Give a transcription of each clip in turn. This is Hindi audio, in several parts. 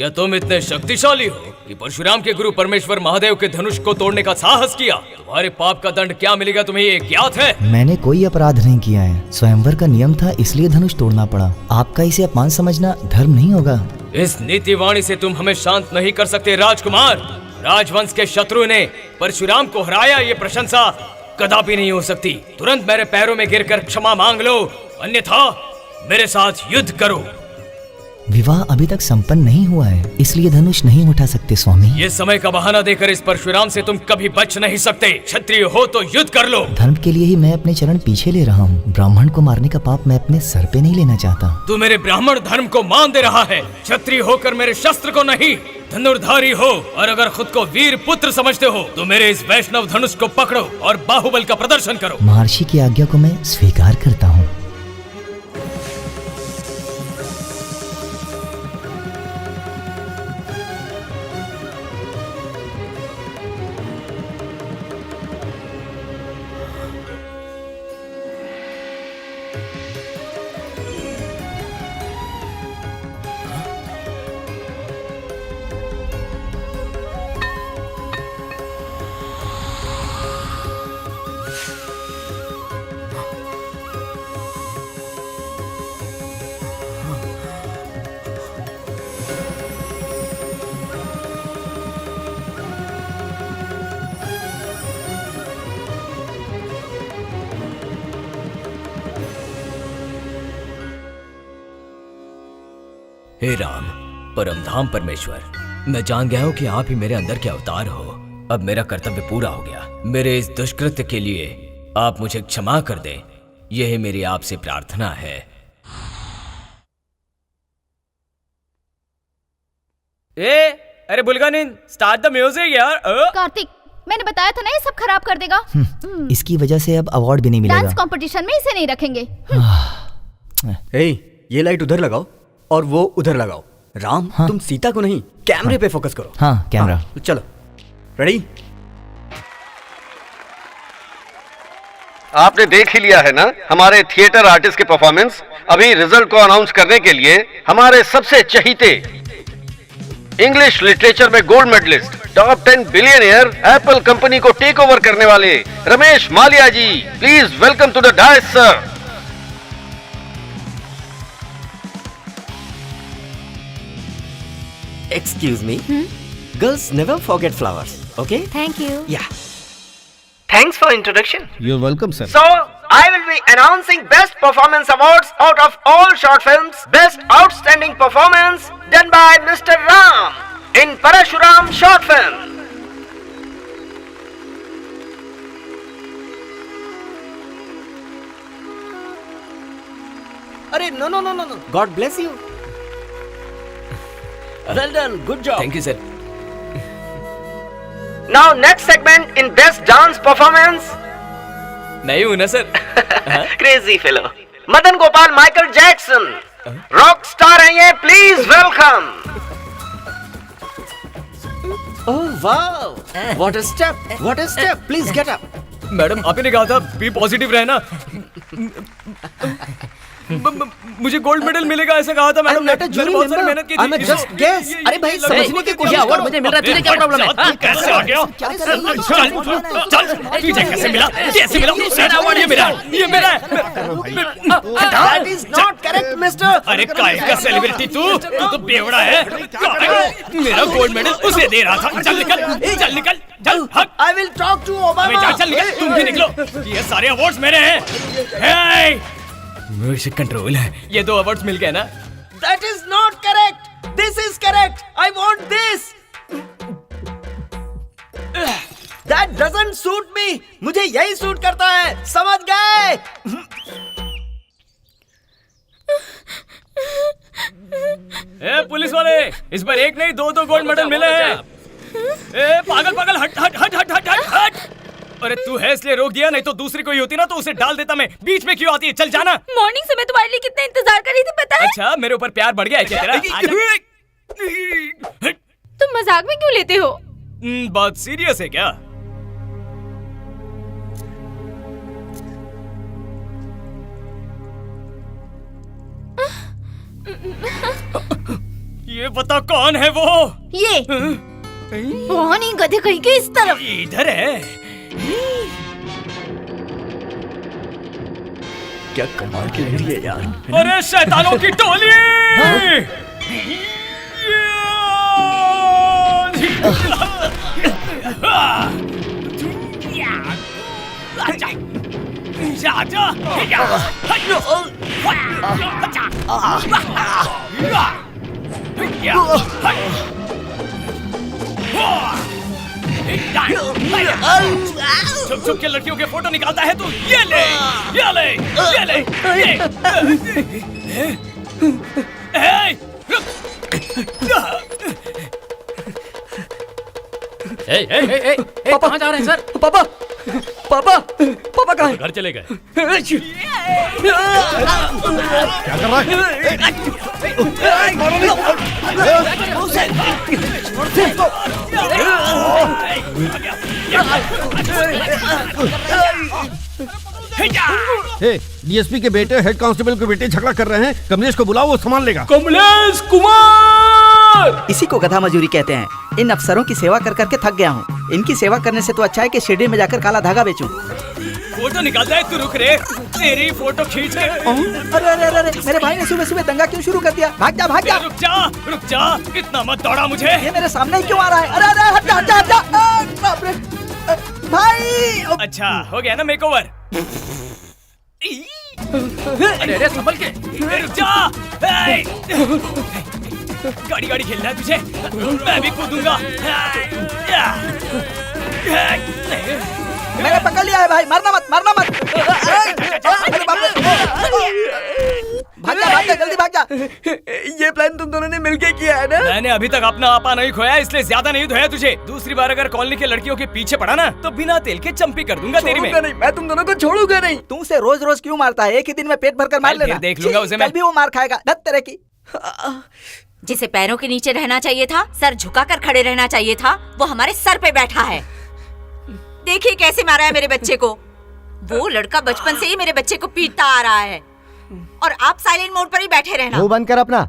क्या तुम इतने शक्तिशाली हो कि परशुराम के गुरु परमेश्वर महादेव के धनुष को तोड़ने का साहस किया? तुम्हारे पाप का दंड क्या मिलेगा तुम्हें ये ज्ञात है? मैंने कोई अपराध नहीं किया है। स्वयंवर का नियम था इसलिए धनुष तोड़ना पड़ा। आपका इसे अपमान समझना धर्म नहीं होगा। इस नीतिवाणी से तुम हमें शांत नहीं कर सकते राजकुमार। राजवंश के शत्रु ने परशुराम को हराया, ये प्रशंसा कदापि नहीं हो सकती। तुरंत मेरे पैरों में गिरकर क्षमा मांग लो, अन्यथा मेरे साथ युद्ध करो। विवाह अभी तक संपन्न नहीं हुआ है, इसलिए धनुष नहीं उठा सकते स्वामी। ये समय का बहाना देकर इस परशुराम से तुम कभी बच नहीं सकते। क्षत्रिय हो तो युद्ध कर लो। धर्म के लिए ही मैं अपने चरण पीछे ले रहा हूँ। ब्राह्मण को मारने का पाप मैं अपने सर पे नहीं लेना चाहता। तू मेरे ब्राह्मण धर्म को मान दे रहा है, क्षत्रिय होकर मेरे शस्त्र को नहीं। धनुर्धारी हो और अगर खुद को वीर पुत्र समझते हो तो मेरे इस वैष्णव धनुष को पकड़ो और बाहुबल का प्रदर्शन करो। महर्षि की आज्ञा को मैं स्वीकार करता हूँ। हे राम, परमधाम परमेश्वर, मैं जान गया हूँ कि आप ही मेरे अंदर के अवतार हो। अब मेरा कर्तव्य पूरा हो गया। मेरे इस दुष्कृत्य के लिए आप मुझे क्षमा कर दें, यही मेरी आपसे प्रार्थना है। अरे बुलगानिन, स्टार्ट द म्यूजिक यार। कार्तिक, मैंने बताया था ना ये सब खराब कर देगा। इसकी वजह से अब अवार्ड भी नहीं मिलेगा। डांस कंपटीशन में इसे नहीं रखेंगे। ये लाइट उधर लगाओ और वो उधर लगाओ। राम, हाँ? तुम सीता को नहीं, कैमरे पे फोकस करो। हाँ, कैमरा। चलो, रेडी? आपने देख ही लिया है ना हमारे थिएटर आर्टिस्ट के परफॉर्मेंस। अभी रिजल्ट को अनाउंस करने के लिए हमारे सबसे चहीते इंग्लिश लिटरेचर में gold medallist, top 10 billionaire, Apple company को टेक ओवर करने वाले Ramesh Maliya ji, please welcome to the dais sir. Excuse me. Girls never forget flowers. Okay? Thank you. Yeah. Thanks for introduction. You're welcome, sir. So, I will be announcing Best Performance Awards out of all short films. Best Outstanding Performance done by Mr. Ram in Parashuram short film. अरे no. God bless you. Well done. Good job. Thank you sir. Now, next segment in Best Dance Performance. मैं ही हूँ ना sir. Crazy fellow. Madan Gopal Michael Jackson, rock star हैं ये, please welcome. Oh wow. What a step. What a step. Please get up. Madam, आप ही ने कहा था बी पॉजिटिव रहना। मुझे गोल्ड मेडल मिलेगा ऐसा कहा था मैडम ने। मैंने बहुत सारी मेहनत की थी। I'm a just guess. अरे भाई, समझने की कोशिश करो। मुझे मिल रहा है, तुझे क्या प्रॉब्लम है? कैसे आ गया? चल, तुझे कैसे मिला? कैसे मिला? ये मेरा है, ये मेरा है। That is not correct, mister. अरे काय का सेलिब्रिटी तू तो बेवड़ा है। मेरा गोल्ड मेडल उसे दे रहा था। चल निकल, चल हट। I will talk to Obama. चल निकल, तुम भी निकलो। ये सारे अवार्ड्स मेरे हैं। म्यूजिक कंट्रोल है। ये 2 अवार्ड्स मिल गए ना? That is not correct. This is correct. I want this. That doesn't suit me. मुझे यही सूट करता है, समझ गए? ए पुलिस वाले, इस बार एक नहीं 2 गोल्ड मेडल मिले हैं। ए पागल, हट। अरे तू है इसलिए रोक दिया, नहीं तो दूसरी कोई होती ना तो उसे डाल देता मैं। बीच में क्यों आती है? चल जाना। मॉर्निंग से मैं तुम्हारे लिए कितना इंतजार कर रही थी, पता है? अच्छा, मेरे ऊपर प्यार बढ़ गया है क्या तेरा? तुम मजाक में क्यों लेते हो? बात सीरियस है क्या? ये बता कौन है वो? ये कौन ही गधे कहीं के इस तरफ? इधर है। क्या कमाल की लग रही है यार। अरे शैतानों की टोली! छुप छुप के लड़कियों के फोटो निकालता है तू। ये ले, ये ले, ये ले, ये। ए, रुक। कहाँ जा रहे हैं सर? पापा पापा पापा कहाँ हैं? घर चले गए। क्या कर रहा है? डीएसपी के बेटे हेड कांस्टेबल के बेटे झगड़ा कर रहे हैं। कमलेश को बुलाओ, वो संभाल लेगा। कमलेश कुमार! इसी को गधा मजदूरी कहते हैं। इन अफसरों की सेवा कर करके थक गया हूँ। इनकी सेवा करने से तो अच्छा है कि शिरडी में जाकर काला धागा बेचूं। फोटो निकालता है तू, रुक रे, तेरी फोटो खींच ले। अरे अरे अरे मेरे भाई ने सुबह सुबह दंगा क्यों शुरू कर दिया? भाग जा भाग जा। रुक जा, रुक जा, इतना मत दौड़ा मुझे। ये मेरे सामने ही क्यों आ रहा है? अरे अरे हट जा हट जा हट जा। बाप रे भाई। अच्छा हो गया ना मेकओवर? अरे अरे संभल के। रुक जा। गाड़ी गाड़ी खेलना है तुझे? मैं भी कूदूंगा। मैंने पकड़ लिया है भाई, मारना मत मारना मत। अरे बाप रे। भाग जा जल्दी भाग जा। ये प्लान तुम दोनों ने मिलके किया है ना? मैंने अभी तक अपना आपा नहीं खोया, इसलिए ज्यादा नहीं धोया तुझे। दूसरी बार अगर कॉलोनी के लड़कियों के पीछे पड़ा ना तो बिना तेल के चंपी कर दूंगा तेरी में। छोड़ूंगा नहीं, मैं तुम दोनों को छोड़ूंगा नहीं। तू उसे रोज रोज क्यों मारता है? एक ही दिन में पेट भरकर मार फिर लेना। देख लूंगा उसे मैं। कल भी वो मार खाएगा। दत्त तेरे की। जिसे पैरों के नीचे रहना चाहिए था, सर झुकाकर खड़े रहना चाहिए था, वो हमारे सर पे बैठा है। देखिए कैसे मारा है मेरे बच्चे को। वो लड़का बचपन से ही मेरे बच्चे को पीटता आ रहा है और आप साइलेंट मोड पर ही बैठे रहना। वो बंद कर अपना।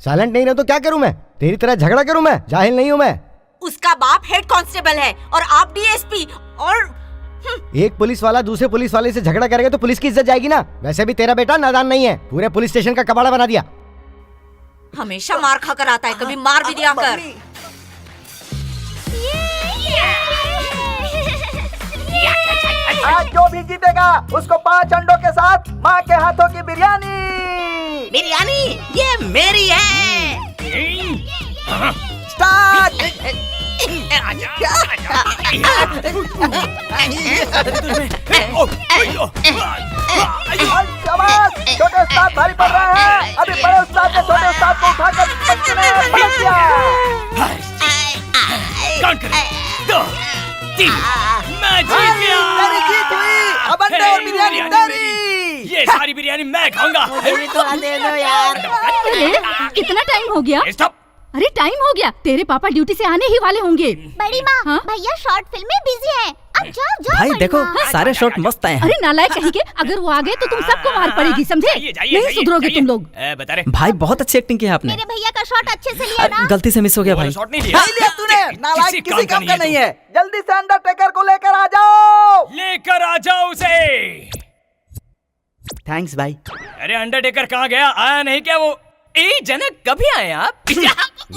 साइलेंट नहीं रहो तो क्या करूं मैं? तेरी तरह झगड़ा करूं मैं? जाहिल नहीं हूं मैं। उसका बाप हेड कांस्टेबल है और आप डीएसपी। और एक पुलिस वाला दूसरे पुलिस वाले से झगड़ा करेगा तो पुलिस की इज्जत जाएगी ना। वैसे भी तेरा बेटा नादान नहीं है, पूरे पुलिस स्टेशन का कबाड़ा बना दिया। हमेशा मार खाकर आता है, कभी मार भी दिया कर। आज जो भी जीतेगा उसको 5 अंडों के साथ माँ के हाथों की बिरयानी। बिरयानी ये मेरी है। स्टार्ट। शाबाश, छोटे उस्ताद भारी पड़ रहे हैं। अभी बड़े उस्ताद ने छोटे उस्ताद को उठाकर पटकने में पलट दिया। काउंट कर। 2 3 मैं जीत गया। तेरी जीत हुई। अब अंडे और बिरयानी तेरी। ये सारी बिरयानी मैं खाऊंगा। कितना टाइम हो गया? स्टॉप। अरे टाइम हो गया, तेरे पापा ड्यूटी से आने ही वाले होंगे। बड़ी माँ, हाँ? भैया शॉर्ट फिल्म में बिजी है। अब जाओ जाओ। भाई बड़ी देखो माँ। सारे शॉट मस्त आए हैं। अरे नालायक कहीं के, अगर वो आ गए तो तुम सबको मार पड़ेगी, समझे? नहीं सुधरोगे तुम लोग। बता रहे भाई बहुत अच्छी एक्टिंग की है आपने। मेरे भैया का शॉट अच्छे से लिया ना? गलती से मिस हो गया भाई। शॉट नहीं लिया। नहीं लिया तूने। नालायक किसी काम का नहीं है। जल्दी से अंडरटेकर को लेकर आ जाओ। लेकर आ जाओ उसे। थैंक्स भाई। अरे अंडरटेकर कहाँ गया? आया नहीं क्या वो? जनक कभी आए आप?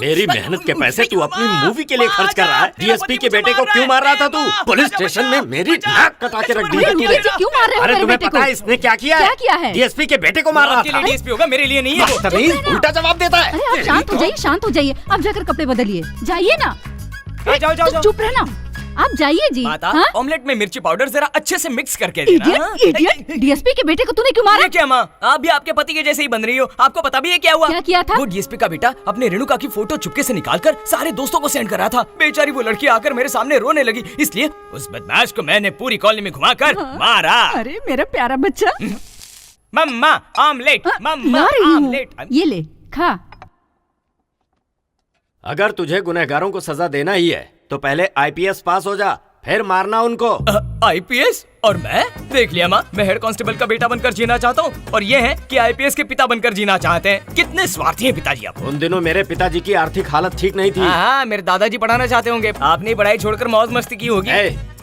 मेरी मेहनत के पैसे तू अपनी मूवी के लिए खर्च कर रहा है। डीएसपी के बेटे को क्यों मार रहा था तू? पुलिस स्टेशन में मेरी नाक कटा के रख दी है तूने। क्यों मार रहे हो अरे मेरे तुम्हें बेटे पता को? है इसने क्या किया है? क्या किया है? डीएसपी के बेटे को मार रहा था। डीएसपी होगा, मेरे लिए नहीं है वो। तमीज उल्टा जवाब देता है। अरे आप शांत हो जाइए, शांत हो जाइए। अब जाकर कपड़े बदलिए, जाइए ना। जाओ जाओ जाओ। चुप रहना, आप जाइए जी। माता, हाँ? ऑमलेट में मिर्ची पाउडर जरा अच्छे से मिक्स करके देना। हाँ? इडियट, डीएसपी के बेटे को तूने क्यों मारा? ये क्या माँ, आप भी आपके पति के जैसे ही बन रही हो। आपको पता भी है क्या हुआ? क्या किया था? वो डीएसपी का बेटा अपने रेणुका की फोटो चुपके से निकालकर सारे दोस्तों को सेंड कर रहा था। बेचारी वो लड़की आकर मेरे सामने रोने लगी, इसलिए उस बदमाश को मैंने पूरी कॉलोनी में घुमाकर मारा। अरे मेरा प्यारा बच्चा। मम्मा ऑमलेट, मम्मा ला रही हूँ। ऑमलेट। ये ले खा। अगर तुझे गुनहगारों को सजा देना ही है तो पहले आईपीएस पास हो जा, फिर मारना उनको। आईपीएस और मैं? देख लिया माँ, मैं हेड कांस्टेबल का बेटा बनकर जीना चाहता हूँ और ये है कि आईपीएस के पिता बनकर जीना चाहते हैं। कितने स्वार्थी हैं पिताजी आप। उन दिनों मेरे पिताजी की आर्थिक हालत ठीक नहीं थी। हाँ, मेरे दादाजी पढ़ाना चाहते होंगे, आपने पढ़ाई छोड़कर मौज मस्ती की होगी।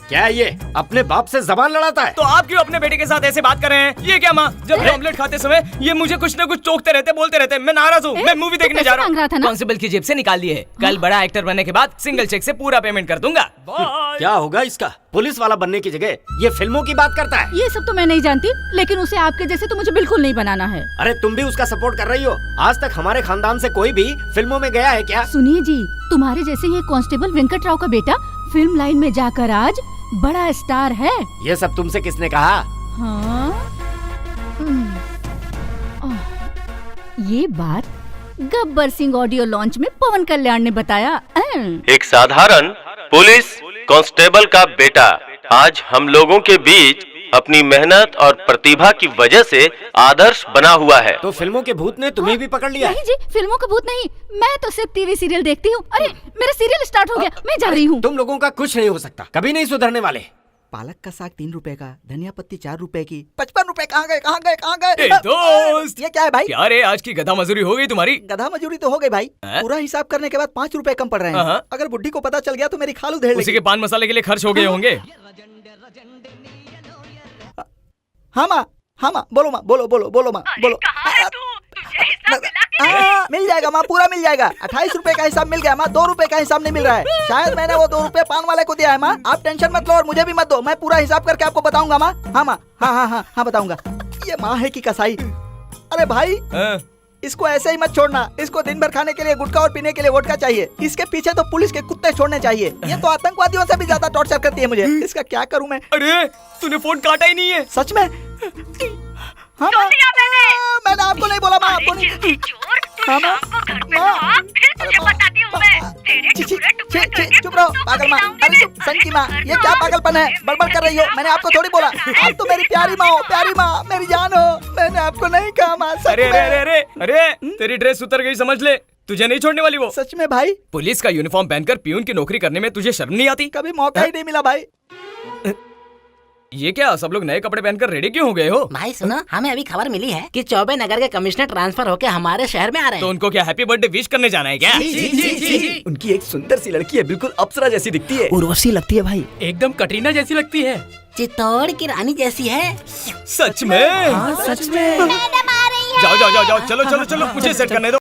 क्या ये अपने बाप से जबान लड़ाता है? तो आप क्यों अपने बेटे के साथ ऐसे बात कर रहे हैं? ये क्या माँ, जब ऑमलेट खाते समय ये मुझे कुछ न कुछ टोकते रहते, बोलते रहते। मैं नाराज हूँ, मैं मूवी देखने जा रहा हूँ। कांस्टेबल की जेब से निकाल दिए है। कल बड़ा एक्टर बनने के बाद सिंगल चेक से पूरा पेमेंट कर दूंगा। क्या होगा इसका? पुलिस वाला बनने की जगह ये फिल्मों की बात करता है। ये सब तो मैं नहीं जानती, लेकिन उसे आपके जैसे तो मुझे बिल्कुल नहीं बनाना है। अरे तुम भी उसका सपोर्ट कर रही हो? आज तक हमारे खानदान से कोई भी फिल्मों में गया है क्या? सुनिए जी, तुम्हारे जैसे ये कांस्टेबल वेंकट राव का बेटा फिल्म लाइन में जाकर आज बड़ा स्टार है। ये सब तुमसे किसने कहा? हाँ? ये बात गब्बर सिंह ऑडियो लॉन्च में पवन कल्याण ने बताया। एक साधारण पुलिस कांस्टेबल का बेटा आज हम लोगों के बीच अपनी मेहनत और प्रतिभा की वजह से आदर्श बना हुआ है। तो फिल्मों के भूत ने तुम्हें भी पकड़ लिया? नहीं जी, फिल्मों का भूत नहीं, मैं तो सिर्फ टीवी सीरियल देखती हूँ। अरे मेरा सीरियल स्टार्ट हो गया, मैं जा रही हूँ। तुम लोगों का कुछ नहीं हो सकता, कभी नहीं सुधरने वाले। पालक का साग 3 रुपए का, धनिया पत्ती 4 रुपए की, 55 रुपए कहाँ गए कहाँ गए कहाँ गए? दोस्त, ये क्या है भाई? क्या रे, आज की गधा मजूरी हो गई तुम्हारी? गधा मजूरी तो हो गई भाई, पूरा हिसाब करने के बाद 5 रुपए कम पड़ रहे हैं। अगर बुड्ढी को पता चल गया तो मेरी खाल उधेड़ लेगी। उसी के पान मसाले के लिए खर्च हो गए होंगे। हाँ माँ, बोलो माँ, बोलो माँ, बोलो। मिल जाएगा माँ, पूरा मिल जाएगा। 28 रुपए का हिसाब मिल गया माँ, 2 रुपए का हिसाब नहीं मिल रहा है। शायद मैंने वो 2 रुपए पान वाले को दिया है माँ। आप टेंशन मत लो और मुझे भी मत दो, मैं पूरा हिसाब करके आपको बताऊंगा माँ। हाँ माँ, हाँ बताऊंगा। ये माँ है कि कसाई? अरे भाई, इसको ऐसे ही मत छोड़ना। इसको दिन भर खाने के लिए गुटखा और पीने के लिए वोडका चाहिए। इसके पीछे तो पुलिस के कुत्ते छोड़ने चाहिए। ये तो आतंकवादियों से भी ज्यादा टॉर्चर करती है मुझे। इसका क्या करूं मैं? अरे तूने फोन काटा ही नहीं है। सच में? हाँ माँ, मैंने आपको नहीं बोला माँ, आपको नहीं। हाँ माँ, चुप रहो पागल माँ। अरे संकी माँ, ये क्या पागलपन है? बड़बड़ कर रही हो, मैंने आपको थोड़ी बोला। आप तो मेरी प्यारी माँ हो, प्यारी माँ, मेरी जान हो। मैंने आपको नहीं कहा माँ। अरे तेरी ड्रेस उतर गई समझ ले, तुझे नहीं छोड़ने वाली वो। सच में भाई? पुलिस का यूनिफॉर्म पहनकर पियून की नौकरी करने में तुझे शर्म नहीं आती? कभी मौका ही नहीं मिला भाई। ये क्या, सब लोग नए कपड़े पहनकर रेडी क्यों हो गए हो? भाई सुनो, हमें अभी खबर मिली है कि चौबे नगर के कमिश्नर ट्रांसफर होकर हमारे शहर में आ रहे हैं। तो उनको क्या हैप्पी बर्थडे विश करने जाना है क्या? जी। उनकी एक सुंदर सी लड़की है, बिल्कुल अप्सरा जैसी दिखती है। उर्वशी लगती है भाई, एकदम कटरीना जैसी लगती है। चित्तौड़ की रानी जैसी है। सच में? हाँ सच में। मैडम आ रही है। जाओ चलो मुझे सेट करने दो।